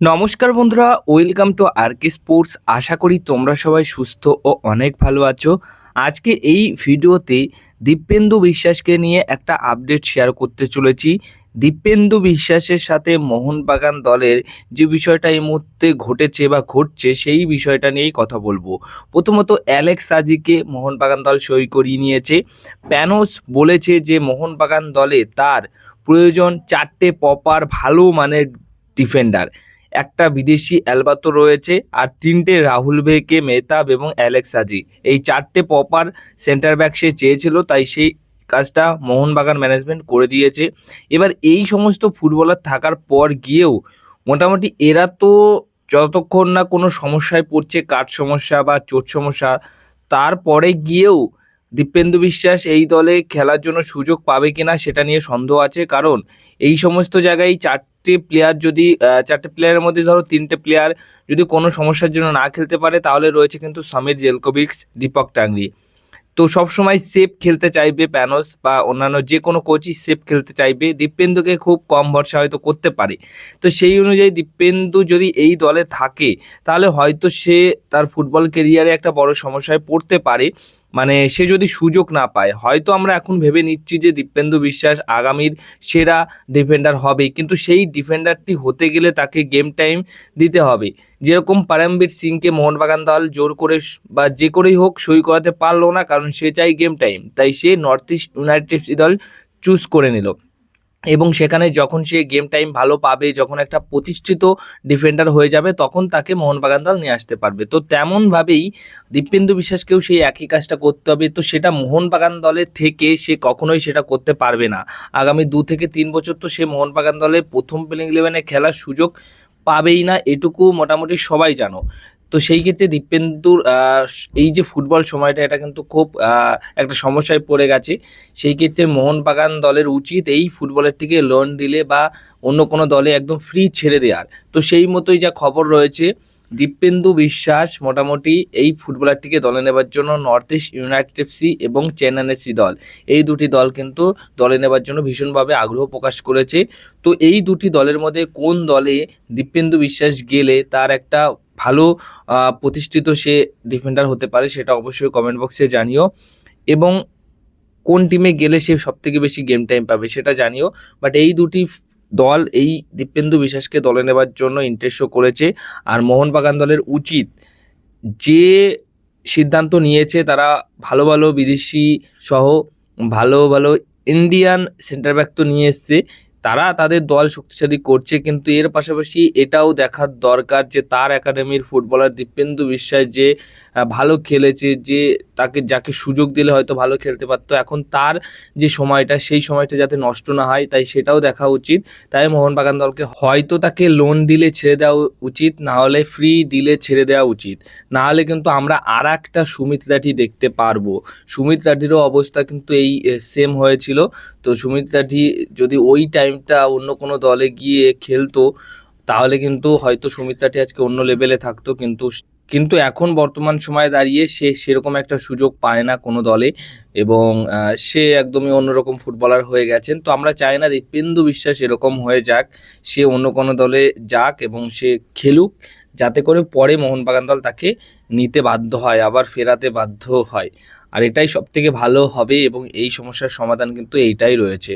নমস্কার বন্ধুরা, welcome to আরকে sports. আশা করি তোমরা সবাই সুস্থ ও অনেক ভালো আছো। আজকে এই ভিডিওতে দীপেন্দু বিশ্বাসকে নিয়ে একটা আপডেট শেয়ার করতে চলেছি। দীপেন্দু বিশ্বাসের সাথে মোহনবাগান দলের যে বিষয়টা এই মুহূর্তে ঘটেছে বা ঘটছে সেই বিষয়টা নিয়েই কথা বলবো। প্রথমত অ্যালেক্স সাজিকে মোহনবাগান দল সই করিয়ে নিয়েছে। প্যানোস বলেছে যে মোহনবাগান দলে তার প্রয়োজন 4টে প্রপার ভালো মানের ডিফেন্ডার। একটা বিদেশি অ্যালবাতো রয়েছে আর 3টে রাহুল ভেকে, মেহতাব এবং অ্যালেক্স সাজি। এই 4টে প্রপার সেন্টার ব্যাক সে চেয়েছিল, তাই সেই কাজটা মোহনবাগান ম্যানেজমেন্ট করে দিয়েছে। এবার এই সমস্ত ফুটবলার থাকার পর গিয়েও মোটামুটি এরা তো যতক্ষণ না কোনো সমস্যায় পড়ছে, কাঠ সমস্যা বা চোট সমস্যা, তারপরে গিয়েও দীপেন্দু বিশ্বাস এই দলে খেলার জন্য সুযোগ পাবে কিনা সেটা নিয়ে সন্দেহ আছে। কারণ এই সমস্ত জায়গায় 4টে প্লেয়ার যদি 4টে প্লেয়ারের মধ্যে ধরো 3টে প্লেয়ার যদি কোনো সমস্যার জন্য না খেলতে পারে, তাহলে রয়েছে কিন্তু সমীর জেলকোভিক্স, দীপক টাংরি। তো সবসময় সেফ খেলতে চাইবে প্যানোস বা অন্যান্য যে কোনো কোচই সেফ খেলতে চাইবে। দীপেন্দুকে খুব কম ভরসা হয়তো করতে পারে। তো সেই অনুযায়ী দীপেন্দু যদি এই দলে থাকে তাহলে হয়তো সে তার ফুটবল কেরিয়ারে একটা বড় সমস্যায় পড়তে পারে। মানে সে যদি সুযোগ না পায়, হয়তো আমরা এখন ভেবে নিচ্ছি যে দীপেন্দু বিশ্বাস আগামীর সেরা ডিফেন্ডার হবে, কিন্তু সেই ডিফেন্ডারটি হতে গেলে তাকে গেম টাইম দিতে হবে। যেরকম পরমবীর সিংকে মোহনবাগান দল জোর করে বা যে করেই হোক সই করাতে পারলো না, কারণ সে চাই গেম টাইম, তাই সে নর্থ ইস্ট ইউনাইটেড দল চুজ করে নিল। এবং সেখানে যখন সে গেম টাইম ভালো পাবে, যখন একটা প্রতিষ্ঠিত ডিফেন্ডার হয়ে যাবে, তখন তাকে মোহনবাগান দল নিয়ে আসতে পারবে। তো তেমনভাবেই দীপেন্দু বিশ্বাসকেও সেই একই কাজটা করতে হবে। তো সেটা মোহনবাগান দলে থেকে সে কখনোই সেটা করতে পারবে না। আগামী 2 থেকে 3 বছর তো সে মোহনবাগান দলে প্রথম প্লেইং ইলেভেনে খেলার সুযোগ পাবেই না, এটুকু মোটামুটি সবাই জানো। তো সেই ক্ষেত্রে দীপেন্দুর এই যে ফুটবল সময়টা, এটা কিন্তু খুব একটা সমস্যায় পড়ে গেছে। সেই ক্ষেত্রে মোহনবাগান দলের উচিত এই ফুটবলারটিকে লোন দিলে বা অন্য কোনো দলে একদম ফ্রি ছেড়ে দেওয়ার। তো সেই মতোই যা খবর রয়েছে, দীপেন্দু বিশ্বাস মোটামুটি এই ফুটবলারটিকে দলে নেবার জন্য নর্থ ইস্ট ইউনাইটেড এফসি এবং চেন্নাই এফসি দল, এই দুটি দল কিন্তু দলে নেবার জন্য ভীষণভাবে আগ্রহ প্রকাশ করেছে। তো এই দুটি দলের মধ্যে কোন দলে দীপেন্দু বিশ্বাস গেলে তার একটা ভালো প্রতিষ্ঠিত সে ডিফেন্ডার হতে পারে, সেটা অবশ্যই কমেন্ট বক্সে জানিও। এবং কোন টিমে গেলে সে সবথেকে বেশি গেম টাইম পাবে সেটা জানিও। বাট এই দুটি দল এই দীপেন্দু বিশ্বাসকে দলে নেবার জন্য ইন্টারেস্ট শো করেছে। আর মোহনবাগান দলের উচিত, যে সিদ্ধান্ত নিয়েছে, তারা ভালো ভালো বিদেশি সহ ভালো ভালো ইন্ডিয়ান সেন্টার ব্যাক তো নিয়ে এসছে, তারা তাদের দল শক্তিশালী করছে, কিন্তু এর পাশাপাশি এটাও দেখার দরকার যে তার একাডেমির ফুটবলার দীপেন্দু বিশ্বাস যে ভালো খেলেছে, যে তাকে যাকে সুযোগ দিলে হয়তো ভালো খেলতে পারতো, এখন তার যে সময়টা সেই সময়টা যাতে নষ্ট না হয়, তাই সেটাও দেখা উচিত। তাই মোহনবাগান দলকে হয়তো তাকে লোন দিলে ছেড়ে দেওয়া উচিত, না হলে ফ্রি ডিলে ছেড়ে দেওয়া উচিত। না হলে কিন্তু আমরা আর একটা সুমিত লাঠি দেখতে পারবো। সুমিত লাঠিরও অবস্থা কিন্তু এই সেম হয়েছিল। তো সুমিত লাঠি যদি ওই টাইমটা অন্য কোনো দলে গিয়ে খেলতো, তাহলে কিন্তু হয়তো সুমিত লাঠি আজকে অন্য লেভেলে থাকতো। কিন্তু এখন বর্তমান সময়ে দাঁড়িয়ে সে সেরকম একটা সুযোগ পায় না কোনো দলে, এবং সে একদমই অন্যরকম ফুটবলার হয়ে গেছেন। তো আমরা চাই না দীপেন্দু বিশ্বাস এরকম হয়ে যাক, সে অন্য কোনো দলে যাক এবং সে খেলুক, যাতে করে পরে মোহনবাগান দল তাকে নিতে বাধ্য হয়, আবার ফেরাতে বাধ্য হয়। আর এটাই সবথেকে ভালো হবে, এবং এই সমস্যার সমাধান কিন্তু এইটাই রয়েছে।